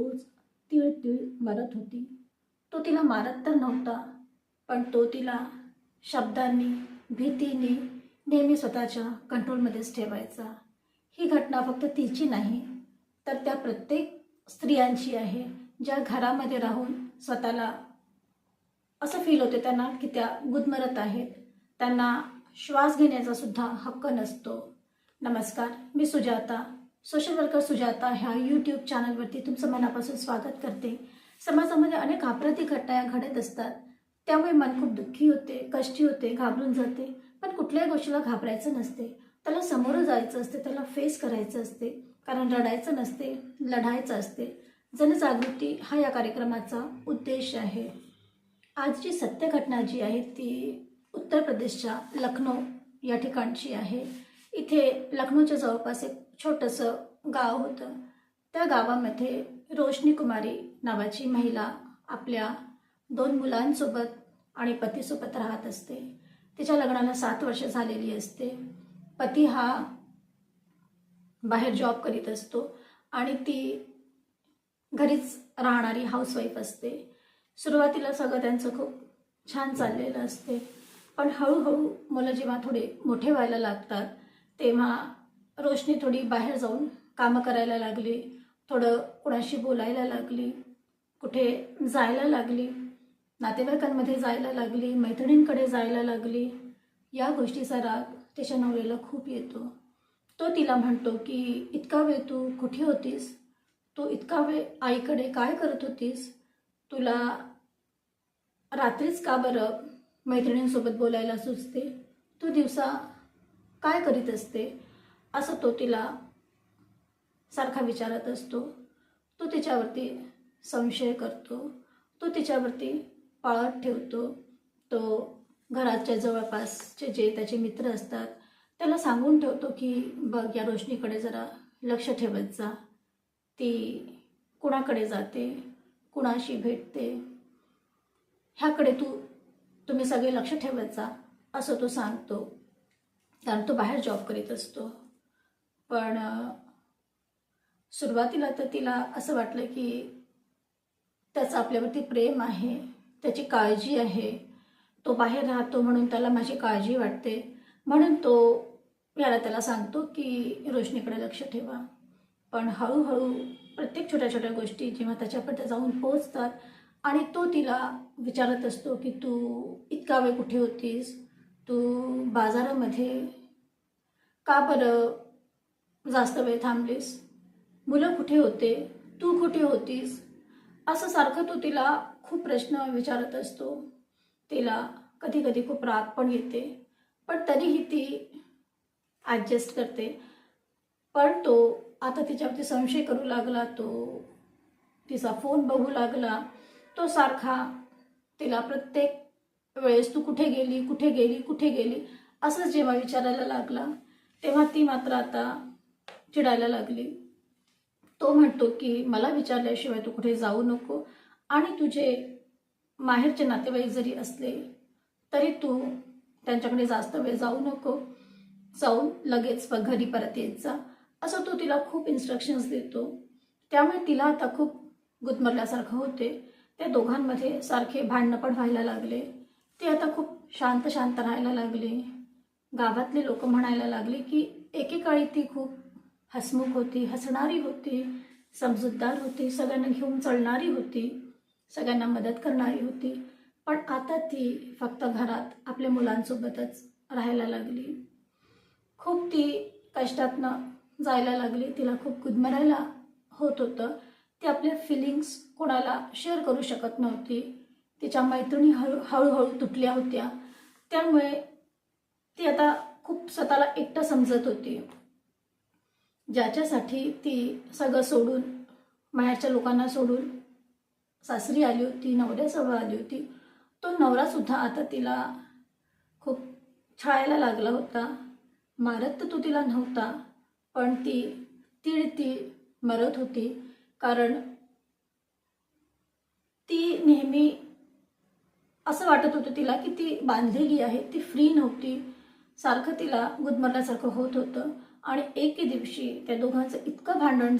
रोज तीळ तीळ मरत होती. तो तिला मारत तर नव्हता, पण तो तिला शब्दांनी, भीतीने नेहमी स्वतःच्या कंट्रोलमध्येच ठेवायचा. ही घटना फक्त तिची नाही, तर त्या प्रत्येक स्त्रियांची आहे, ज्या घरामध्ये राहून स्वतःला असं फील होते त्यांना की त्या गुदमरत आहेत. त्यांना श्वास घेण्याचा सुद्धा हक्क नसतो. नमस्कार, मी सुजाता, सोशल वर्कर सुजाता ह्या यूट्यूब चॅनलवरती तुमचं मनापासून स्वागत करते. समाजामध्ये अनेक आपराधिक घटना घडत असतात, त्यामुळे मन खूप दुःखी होते, कष्टी होते, घाबरून जाते. पण कुठल्याही गोष्टीला घाबरायचं नसते, त्याला समोर जायचं असते, त्याला फेस करायचं असते. कारण रडायचं नसते, लढायचं असते. जनजागृती हा या कार्यक्रमाचा उद्देश आहे. आजची सत्य घटना जी आहे ती उत्तर प्रदेशच्या लखनौ या ठिकाणची आहे. इथे लखनौच्या जवळपास एक छोटंसं गाव होतं. त्या गावामध्ये रोशनी कुमारी नावाची महिला आपल्या 2 मुलांसोबत आणि पतीसोबत राहत असते. तिच्या लग्नाला 7 वर्ष झालेली असते. पती हा बाहेर जॉब करीत असतो आणि ती घरीच राहणारी हाऊसवाईफ असते. सुरुवातीला सगळं त्यांचं खूप छान चाललेलं असते, पण हळूहळू मुलं जेव्हा थोडे मोठे व्हायला लागतात तेव्हा रोशनी थोडी बाहेर जाऊन कामं करायला लागली, थोडं कुणाशी बोलायला लागली, कुठे जायला लागली, नातेवाईकांमध्ये जायला लागली, मैत्रिणींकडे जायला लागली. या गोष्टीचा राग तिच्या नवऱ्याला खूप येतो. तो तिला म्हणतो की इतका वेळ तू कुठे होतीस, तू इतका वेळ आईकडे काय करत होतीस, तुला रात्रीच का बरं मैत्रिणींसोबत बोलायला सुचते, तू दिवसा काय करीत असते, असं तो तिला सारखा विचारत असतो. तो तिच्यावरती संशय करतो, तो तिच्यावरती पाळत ठेवतो. तो घराच्या जवळपासचे जे त्याचे मित्र असतात त्याला सांगून ठेवतो की बघ, या रोशनीकडे जरा लक्ष ठेवत जा, ती कुणाकडे जाते, कुणाशी भेटते, ह्याकडे तुम्ही सगळे लक्ष ठेवत जा, असं तो सांगतो. कारण तो बाहेर जॉब करीत असतो. पण सुरुवातीला तर तिला असं वाटलं की त्याचं आपल्यावरती प्रेम आहे, त्याची काळजी आहे, तो बाहेर राहतो म्हणून त्याला माझी काळजी वाटते, म्हणून तो त्याला सांगतो की रोशनीकडे लक्ष ठेवा. पण हळूहळू प्रत्येक छोट्या छोट्या गोष्टी जेव्हा त्याच्यापर्यंत जाऊन पोहोचतात आणि तो तिला विचारत असतो की तू इतका वेळ कुठे होतीस, तू बाजारामध्ये का बरं जास्त वेळ थांबलीस, मुलं कुठे होते, तू कुठे होतीस, असं सारखं तो तिला खूप प्रश्न विचारत असतो. तिला कधी कधी खूप राग पण येते, पण तरीही ती ॲडजस्ट करते. पण तो आता तिच्यावरती संशय करू लागला, तो तिचा फोन बघू लागला. तो सारखा तिला प्रत्येक वेळेस तू कुठे गेली, कुठे गेली, कुठे गेली असंच जेव्हा विचारायला लागला तेव्हा ती मात्र आता चिडायला लागली. तो म्हणतो की मला विचारल्याशिवाय तू कुठे जाऊ नको, आणि तुझे माहेरचे नातेवाईक जरी असले तरी तू त्यांच्याकडे जास्त वेळ जाऊ नको, जाऊन लगेच घरी परत येत जा, असं तो तिला खूप इन्स्ट्रक्शन्स देतो. त्यामुळे तिला आता खूप गुदमरल्यासारखं होते. त्या दोघांमध्ये सारखे भांडणं पण व्हायला लागले. ती आता खूप शांत शांत राहायला लागली. गावातले लोक म्हणायला लागले की एकेकाळी ती खूप हसमुख होती, हसणारी होती, समजूतदार होती, सगळ्यांना घेऊन चालणारी होती, सगळ्यांना मदत करणारी होती. पण आता ती फक्त घरात आपल्या मुलांसोबतच राहायला लागली. खूप ती कष्टातनं जायला लागली. तिला खूप गुदमरायला होत होतं. ती आपल्या फिलिंग्स कोणाला शेअर करू शकत नव्हती. तिच्या मैत्रिणी हळूहळू तुटल्या होत्या. त्यामुळे ती आता खूप स्वतःला एकटं समजत होती. ज्याच्यासाठी ती सगळं सोडून, माहेरच्या लोकांना सोडून सासरी आली होती, नवऱ्याजवळ आली होती, तो नवरासुद्धा आता तिला खूप छळायला लागला होता. मारत तर तो तिला नव्हता, पण ती तीळ मरत होती. कारण ती नेहमी असं वाटत होतं तिला की ती बांधलेली आहे, ती फ्री नव्हती. सारखं तिला गुदमरल्यासारखं होत होतं. आणि एके दिवशी त्या दोघांचं इतकं भांडण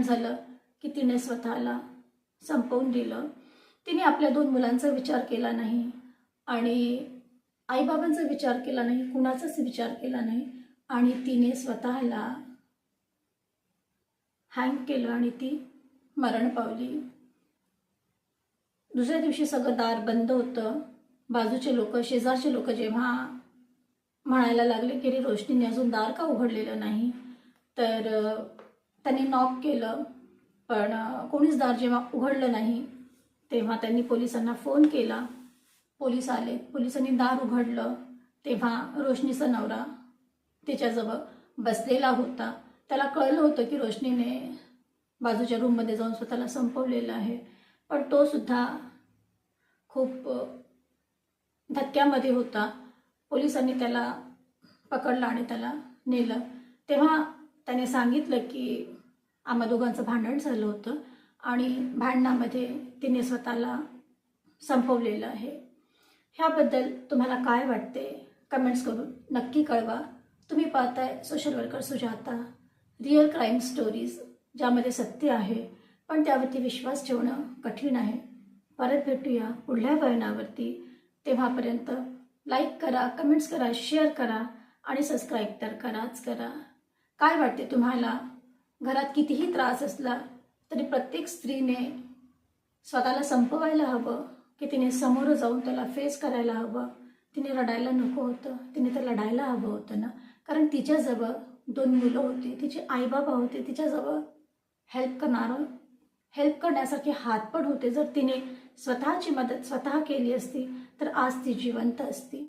झालं की तिने स्वतःला संपवून दिलं. तिने आपल्या 2 मुलांचा विचार केला नाही आणि आईबाबांचा विचार केला नाही, कुणाचाच विचार केला नाही आणि तिने स्वतःला हँग केलं आणि ती मरण पावली. दुसऱ्या दिवशी सगळं दार बंद होतं. बाजूचे लोक, शेजारचे लोक जेव्हा म्हणायला लागले की रे रोशनीने अजून दार का उघडलेलं नाही, तर त्यांनी नॉक केलं पण कोणीच दार जेव्हा उघडलं नाही तेव्हा त्यांनी पोलिसांना फोन केला. पोलीस आले, पोलिसांनी दार उघडलं तेव्हा रोशनीचा नवरा तिच्याजवळ बसलेला होता. त्याला कळलं होतं की रोशनीने बाजूच्या रूममध्ये जाऊन स्वतःला संपवलेलं आहे, पण तो सुद्धा खूप धक्क्यामध्ये होता. पोलिसांनी त्याला पकडलं आणि त्याला नेलं. तेव्हा त्याने सांगितलं की आम्हा दोघांचं भांडण झालं होतं आणि भांडणामध्ये तिने स्वतःला संपवलेलं आहे. ह्याबद्दल तुम्हाला काय वाटते कमेंट्स करून नक्की कळवा. तुम्ही पाहताय social worker Sujata, real crime stories, ज्यामध्ये सत्य आहे पण त्यावरती विश्वास ठेवणं कठीण आहे. परत भेटूया पुढल्या वळणावरती. तेव्हापर्यंत लाईक करा, कमेंट्स करा, शेअर करा आणि सबस्क्राईब तर कराच करा. काय वाटते तुम्हाला, घरात कितीही त्रास असला तरी प्रत्येक स्त्रीने स्वतःला संपवायला हवं की तिने समोर जाऊन त्याला फेस करायला हवं? तिने रडायला नको होतं, तिने तर लढायला हवं होतं ना. कारण तिच्याजवळ 2 मुलं होती, तिचे आईबाबा होते, तिच्याजवळ हेल्प करण्यासारखे हात पण होते. जर तिने स्वतःची मदत स्वतः केली असती तर आज ती जिवंत असती.